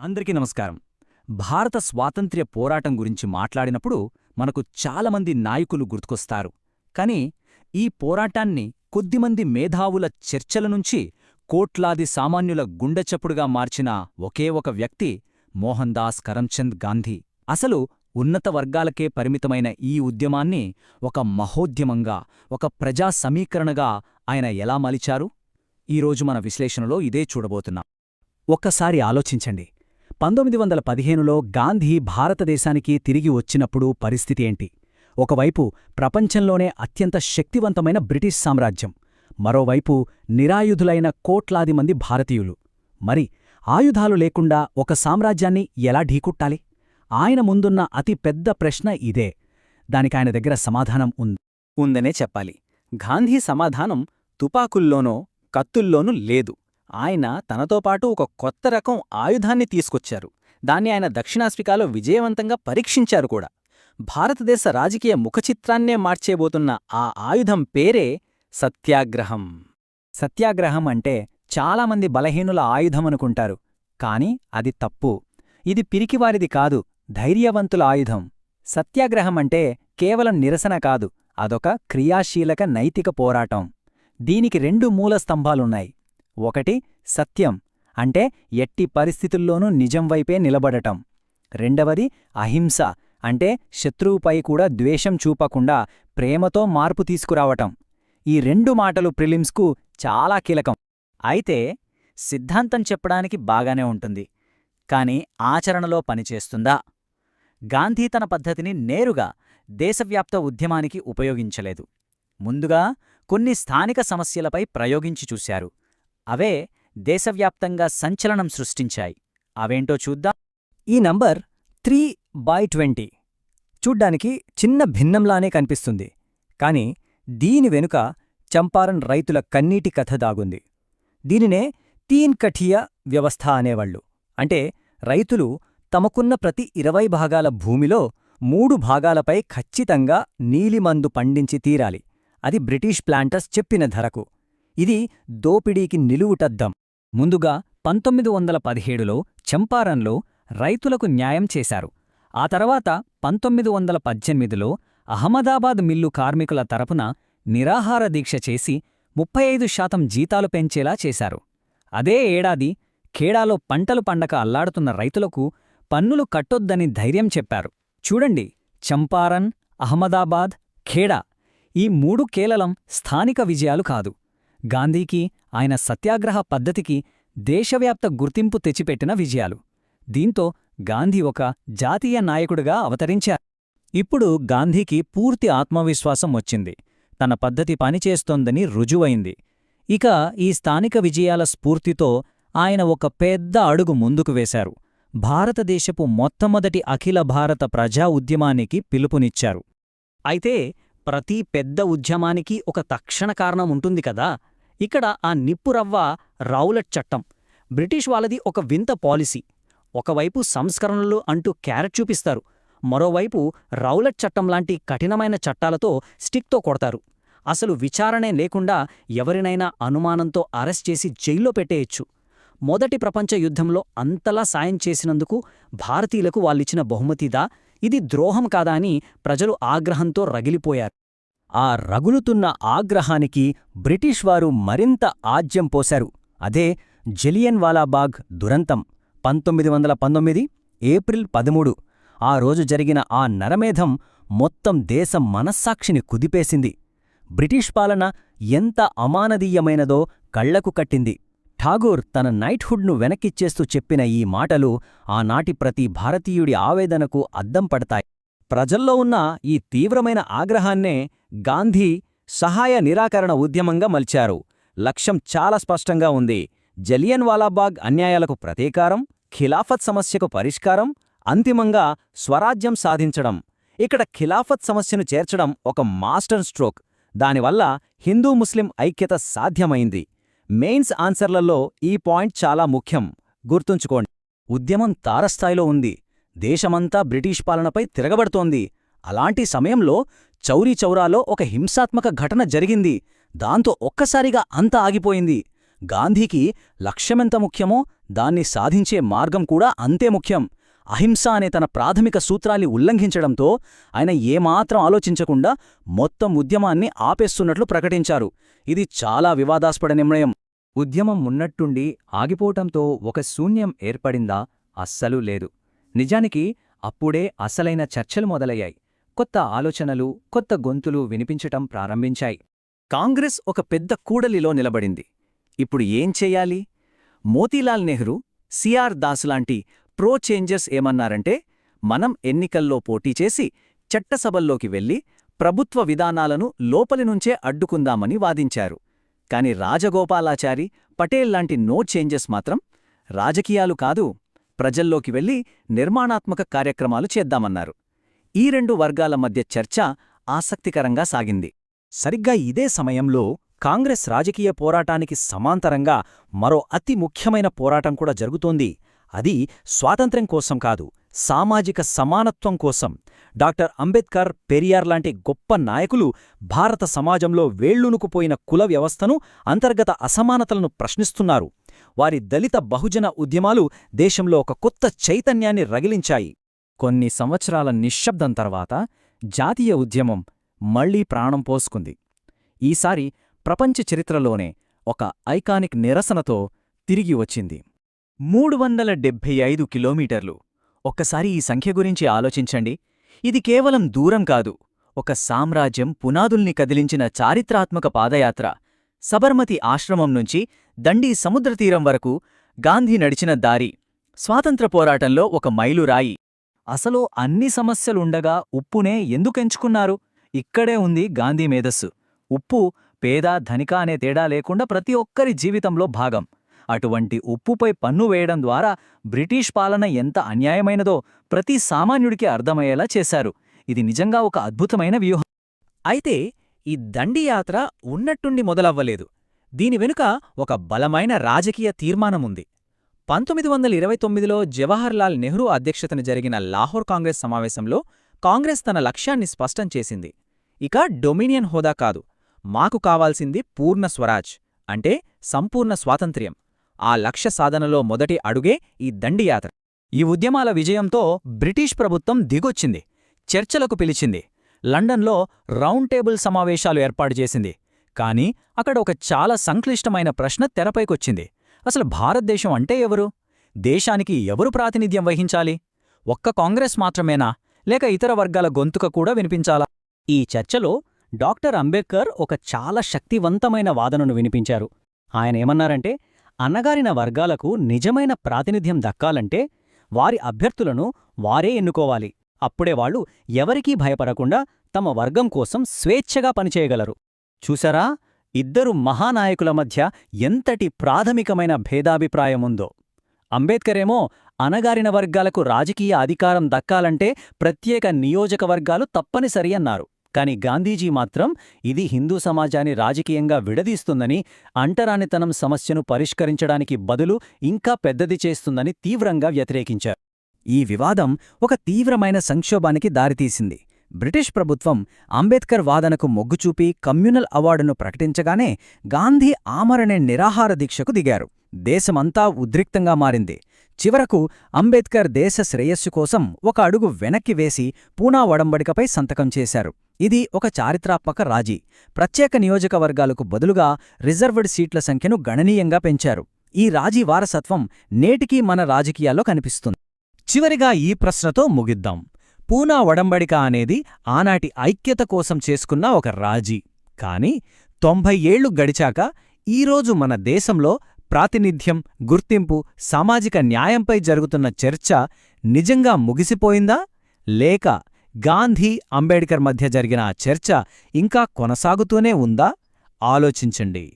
అందరికీ నమస్కారం. భారత స్వాతంత్ర్య పోరాటం గురించి మాట్లాడినప్పుడు మనకు చాలామంది నాయకులు గుర్తుకొస్తారు. కాని ఈ పోరాటాన్ని కొద్దిమంది మేధావుల చర్చల నుంచి కోట్లాది సామాన్యుల గుండెచప్పుడుగా మార్చిన ఒకే ఒక వ్యక్తి మోహన్ దాస్ కరమ్చంద్ గాంధీ. అసలు ఉన్నత వర్గాలకే పరిమితమైన ఈ ఉద్యమాన్ని ఒక మహోద్యమంగా, ఒక ప్రజా సమీకరణగా ఆయన ఎలా మలిచారు? ఈరోజు మన విశ్లేషణలో ఇదే చూడబోతున్నాం. ఒక్కసారి ఆలోచించండి. 1915లో గాంధీ భారతదేశానికి తిరిగి వచ్చినప్పుడు పరిస్థితి ఏంటి? ఒకవైపు ప్రపంచంలోనే అత్యంత శక్తివంతమైన బ్రిటిష్ సామ్రాజ్యం, మరోవైపు నిరాయుధులైన కోట్లాది మంది భారతీయులు. మరి ఆయుధాలు లేకుండా ఒక సామ్రాజ్యాన్ని ఎలా ఢీకుట్టాలి? ఆయన ముందున్న అతి పెద్ద ప్రశ్న ఇదే. దానికాయన దగ్గర సమాధానం ఉందనే చెప్పాలి. గాంధీ సమాధానం తుపాకుల్లోనో కత్తుల్లోనూ లేదు. ఆయన తనతో పాటు ఒక కొత్త రకం ఆయుధాన్ని తీసుకొచ్చారు. దాన్ని ఆయన దక్షిణాఫ్రికాలో విజయవంతంగా పరీక్షించారు కూడా. భారతదేశ రాజకీయ ముఖచిత్రాన్నే మార్చేబోతున్న ఆ ఆయుధం పేరే సత్యాగ్రహం. సత్యాగ్రహం అంటే చాలామంది బలహీనుల ఆయుధమనుకుంటారు. కాని అది తప్పు. ఇది పిరికివారిది కాదు, ధైర్యవంతుల ఆయుధం. సత్యాగ్రహం అంటే కేవలం నిరసన కాదు, అదొక క్రియాశీలక నైతిక పోరాటం. దీనికి రెండు మూల స్తంభాలున్నాయి. ఒకటి సత్యం, అంటే ఎట్టి పరిస్థితుల్లోనూ నిజం వైపే నిలబడటం. రెండవది అహింస, అంటే శత్రువుపై కూడా ద్వేషం చూపకుండా ప్రేమతో మార్పు తీసుకురావటం. ఈ రెండు మాటలు ప్రిలిమ్స్కు చాలా కీలకం. అయితే సిద్ధాంతం చెప్పడానికి బాగానే ఉంటుంది, కాని ఆచరణలో పనిచేస్తుందా? గాంధీ తన పద్ధతిని నేరుగా దేశవ్యాప్త ఉద్యమానికి ఉపయోగించలేదు. ముందుగా కొన్ని స్థానిక సమస్యలపై ప్రయోగించి చూశారు. అవే దేశవ్యాప్తంగా సంచలనం సృష్టించాయి. అవేంటో చూద్దాం. ఈ నంబర్ 3/20 చూడ్డానికి చిన్న భిన్నంలానే కనిపిస్తుంది. కాని దీని వెనుక చంపారన్ రైతుల కన్నీటి కథ దాగుంది. దీనినే తీన్ కఠియా వ్యవస్థ అనేవాళ్లు. అంటే రైతులు తమకున్న ప్రతి 20 భాగాల భూమిలో 3 భాగాలపై ఖచ్చితంగా నీలిమందు పండించి తీరాలి. అది బ్రిటిష్ ప్లాంటర్స్ చెప్పిన ధరకు. ఇది దోపిడీకి నిలువుటద్దం. ముందుగా 1917లో చంపారన్లో రైతులకు న్యాయం చేశారు. ఆ తర్వాత 1918లో అహ్మదాబాద్ మిల్లు కార్మికుల తరపున నిరాహార దీక్ష చేసి 35% జీతాలు పెంచేలా చేశారు. అదే ఏడాది ఖేడాలో పంటలు పండక అల్లాడుతున్న రైతులకు పన్నులు కట్టొద్దని ధైర్యం చెప్పారు. చూడండి, చంపారన్, అహ్మదాబాద్, ఖేడా ఈ 3 కేవలం స్థానిక విజయాలు కాదు, గాంధీకి, ఆయన సత్యాగ్రహ పద్ధతికి దేశవ్యాప్త గుర్తింపు తెచ్చిపెట్టిన విజయాలు. దీంతో గాంధీ ఒక జాతీయ నాయకుడిగా అవతరించారు. ఇప్పుడు గాంధీకి పూర్తి ఆత్మవిశ్వాసం వచ్చింది. తన పద్ధతి పనిచేస్తోందని రుజువైంది. ఇక ఈ స్థానిక విజయాల స్ఫూర్తితో ఆయన ఒక పెద్ద అడుగు ముందుకు వేశారు. భారతదేశపు మొట్టమొదటి అఖిల భారత ప్రజా ఉద్యమానికి పిలుపునిచ్చారు. అయితే ప్రతి పెద్ద ఉద్యమానికి ఒక తక్షణ కారణం ఉంటుంది కదా. ఇక్కడ ఆ నిప్పురవ్వ రౌలట్ చట్టం. బ్రిటిష్ వాళ్ళది ఒక వింత పాలసీ. ఒకవైపు సంస్కరణలు అంటూ క్యారెట్ చూపిస్తారు, మరోవైపు రౌలట్ చట్టంలాంటి కఠినమైన చట్టాలతో స్టిక్తో కొడతారు. అసలు విచారణే లేకుండా ఎవరినైనా అనుమానంతో అరెస్ట్ చేసి జైల్లో పెట్టేయచ్చు. మొదటి ప్రపంచ యుద్ధంలో అంతలా సాయం చేసినందుకు భారతీయులకు వాళ్ళిచ్చిన బహుమతిదా? ఇది ద్రోహం కాదా అని ప్రజలు ఆగ్రహంతో రగిలిపోయారు. ఆ రగులుతున్న ఆగ్రహానికి బ్రిటిష్ వారు మరింత ఆజ్యం పోశారు. అదే జలియన్ వాలాబాగ్ దురంతం. 1919 ఏప్రిల్ 13 ఆ రోజు జరిగిన ఆ నరమేధం మొత్తం దేశం మనస్సాక్షిని కుదిపేసింది. బ్రిటిష్ పాలన ఎంత అమానదీయమైనదో కళ్లకు కట్టింది. ఠాగూర్ తన నైట్హుడ్ను వెనక్కిచ్చేస్తూ చెప్పిన ఈ మాటలు ఆనాటి ప్రతి భారతీయుడి ఆవేదనకు అద్దం పడతాయి. ప్రజల్లో ఉన్న ఈ తీవ్రమైన ఆగ్రహాన్నే గాంధీ సహాయ నిరాకరణ ఉద్యమంగా మలిచారు. లక్ష్యం చాలా స్పష్టంగా ఉంది. జలియన్ వాలాబాగ్ అన్యాయాలకు ప్రతీకారం, ఖిలాఫత్ సమస్యకు పరిష్కారం, అంతిమంగా స్వరాజ్యం సాధించడం. ఇక్కడ ఖిలాఫత్ సమస్యను చేర్చడం ఒక మాస్టర్ స్ట్రోక్. దానివల్ల హిందూ ముస్లిం ఐక్యత సాధ్యమైంది. మెయిన్స్ ఆన్సర్లలో ఈ పాయింట్ చాలా ముఖ్యం, గుర్తుంచుకోండి. ఉద్యమం తారస్థాయిలో ఉంది. దేశమంతా బ్రిటిష్ పాలనపై తిరగబడుతోంది. అలాంటి సమయంలో చౌరీ చౌరాలో ఒక హింసాత్మక ఘటన జరిగింది. దాంతో ఒక్కసారిగా అంతా ఆగిపోయింది. గాంధీకి లక్ష్యమెంత ముఖ్యమో దాన్ని సాధించే మార్గం కూడా అంతే ముఖ్యం. అహింస అనే తన ప్రాథమిక సూత్రాన్ని ఉల్లంఘించడంతో ఆయన ఏమాత్రం ఆలోచించకుండా మొత్తం ఉద్యమాన్ని ఆపేస్తున్నట్లు ప్రకటించారు. ఇది చాలా వివాదాస్పద నిర్ణయం. ఉద్యమం ఉన్నట్టుండి ఆగిపోవటంతో ఒక శూన్యం ఏర్పడిందా? అస్సలు లేదు. నిజానికి అప్పుడే అసలైన చర్చలు మొదలయ్యాయి. కొత్త ఆలోచనలు, కొత్త గొంతులు వినిపించటం ప్రారంభించాయి. కాంగ్రెస్ ఒక పెద్ద కూడలిలో నిలబడింది. ఇప్పుడు ఏం చెయ్యాలి? మోతీలాల్ నెహ్రూ, సిఆర్ దాస్ లాంటి ప్రో చేంజర్స్ ఏమన్నారంటే, మనం ఎన్నికల్లో పోటీ చేసి చట్టసభల్లోకి వెళ్లి ప్రభుత్వ విధానాలను లోపలినుంచే అడ్డుకుందామని వాదించారు. కాని రాజగోపాలాచారి, పటేల్ లాంటి నో చేంజెస్ మాత్రం రాజకీయాలు కాదు, ప్రజల్లోకి వెళ్లి నిర్మాణాత్మక కార్యక్రమాలు చేద్దామన్నారు. ఈ రెండు వర్గాల మధ్య చర్చ ఆసక్తికరంగా సాగింది. సరిగ్గా ఇదే సమయంలో కాంగ్రెస్ రాజకీయ పోరాటానికి సమాంతరంగా మరో అతి ముఖ్యమైన పోరాటం కూడా జరుగుతోంది. అది స్వాతంత్ర్యం కోసం కాదు, సామాజిక సమానత్వం కోసం. డాక్టర్ అంబేద్కర్, పెరియార్ లాంటి గొప్ప నాయకులు భారత సమాజంలో వేళ్లునుకుపోయిన కుల వ్యవస్థను, అంతర్గత అసమానతలను ప్రశ్నిస్తున్నారు. వారి దళిత బహుజన ఉద్యమాలు దేశంలో ఒక కొత్త చైతన్యాన్ని రగిలించాయి. కొన్ని సంవత్సరాల నిశ్శబ్దం తర్వాత జాతీయ ఉద్యమం మళ్లీ ప్రాణం పోసుకుంది. ఈసారి ప్రపంచ చరిత్రలోనే ఒక ఐకానిక్ నిరసనతో తిరిగి వచ్చింది. 375 కిలోమీటర్లు. ఒక్కసారి ఈ సంఖ్య గురించి ఆలోచించండి. ఇది కేవలం దూరం కాదు, ఒక సామ్రాజ్యం పునాదుల్ని కదిలించిన చారిత్రాత్మక పాదయాత్ర. సబర్మతి ఆశ్రమం నుంచి దండి సముద్రతీరం వరకు గాంధీ నడిచిన దారి స్వాతంత్ర పోరాటంలో ఒక మైలురాయి. అసలు అన్ని సమస్యలుండగా ఉప్పునే ఎందుకెంచుకున్నారు? ఇక్కడే ఉంది గాంధీ మేధస్సు. ఉప్పు పేద, ధనిక అనే తేడా లేకుండా ప్రతి ఒక్కరి జీవితంలో భాగం. అటువంటి ఉప్పుపై పన్ను వేయడం ద్వారా బ్రిటిష్ పాలన ఎంత అన్యాయమైనదో ప్రతి సామాన్యుడికి అర్థమయ్యేలా చేశారు. ఇది నిజంగా ఒక అద్భుతమైన వ్యూహం. అయితే ఈ దండి యాత్ర ఉన్నట్టుండి మొదలవ్వలేదు. దీని వెనుక ఒక బలమైన రాజకీయ తీర్మానముంది. 1929లో జవహర్లాల్ నెహ్రూ అధ్యక్షతన జరిగిన లాహోర్ కాంగ్రెస్ సమావేశంలో కాంగ్రెస్ తన లక్ష్యాన్ని స్పష్టం చేసింది. ఇక డొమినియన్ హోదా కాదు, మాకు కావాల్సింది పూర్ణ స్వరాజ్, అంటే సంపూర్ణ స్వాతంత్ర్యం. ఆ లక్ష్య సాధనలో మొదటి అడుగే ఈ దండి యాత్ర. ఈ ఉద్యమాల విజయంతో బ్రిటిష్ ప్రభుత్వం దిగొచ్చింది, చర్చలకు పిలిచింది, లండన్లో రౌండ్ టేబుల్ సమావేశాలు ఏర్పాటు చేసింది. కాని అక్కడ ఒక చాలా సంక్లిష్టమైన ప్రశ్న తెరపైకొచ్చింది. అసలు భారతదేశం అంటే ఎవరు? దేశానికి ఎవరు ప్రాతినిధ్యం వహించాలి? ఒక్క కాంగ్రెస్ మాత్రమేనా, లేక ఇతర వర్గాల గొంతుక కూడా వినిపించాలా? ఈ చర్చలో డాక్టర్ అంబేద్కర్ ఒక చాలా శక్తివంతమైన వాదనను వినిపించారు. ఆయనేమన్నారంటే, అణగారిన వర్గాలకు నిజమైన ప్రాతినిధ్యం దక్కాలంటే వారి అభ్యర్థులను వారే ఎన్నుకోవాలి. అప్పుడే వాళ్ళు ఎవరికీ భయపడకుండా తమ వర్గం కోసం స్వేచ్ఛగా పనిచేయగలరు. చూసారా, ఇద్దరు మహానాయకుల మధ్య ఎంతటి ప్రాథమికమైన భేదాభిప్రాయముందో. అంబేద్కరేమో అణగారిన వర్గాలకు రాజకీయ అధికారం దక్కాలంటే ప్రత్యేక నియోజకవర్గాలు తప్పనిసరి అన్నారు. కాని గాంధీజీ మాత్రం ఇది హిందూ సమాజాన్ని రాజకీయంగా విడదీస్తుందని, అంటరానితనం సమస్యను పరిష్కరించడానికి బదులు ఇంకా పెద్దది చేస్తుందని తీవ్రంగా వ్యతిరేకించారు. ఈ వివాదం ఒక తీవ్రమైన సంక్షోభానికి దారితీసింది. బ్రిటిష్ ప్రభుత్వం అంబేద్కర్ వాదనకు మొగ్గుచూపి కమ్యూనల్ అవార్డును ప్రకటించగానే గాంధీ ఆమరణ నిరాహార దీక్షకు దిగారు. దేశమంతా ఉద్రిక్తంగా మారింది. చివరకు అంబేద్కర్ దేశ శ్రేయస్సు కోసం ఒక అడుగు వెనక్కి వేసి పూనా ఒడంబడికపై సంతకం చేశారు. ఇది ఒక చారిత్రాత్మక రాజీ. ప్రత్యేక నియోజకవర్గాలకు బదులుగా రిజర్వ్డ్ సీట్ల సంఖ్యను గణనీయంగా పెంచారు. ఈ రాజీ వారసత్వం నేటికీ మన రాజకీయాల్లో కనిపిస్తుంది. చివరిగా ఈ ప్రశ్నతో ముగిద్దాం. పూనా ఒడంబడిక అనేది ఆనాటి ఐక్యత కోసం చేసుకున్న ఒక రాజీ. కాని 90 ఏళ్లు గడిచాక ఈరోజు మన దేశంలో ప్రాతినిధ్యం, గుర్తింపు, సామాజిక న్యాయంపై జరుగుతున్న చర్చ నిజంగా ముగిసిపోయిందా? లేక గాంధీ, అంబేడ్కర్ మధ్య జరిగిన ఆ చర్చ ఇంకా కొనసాగుతూనే ఉందా? ఆలోచించండి.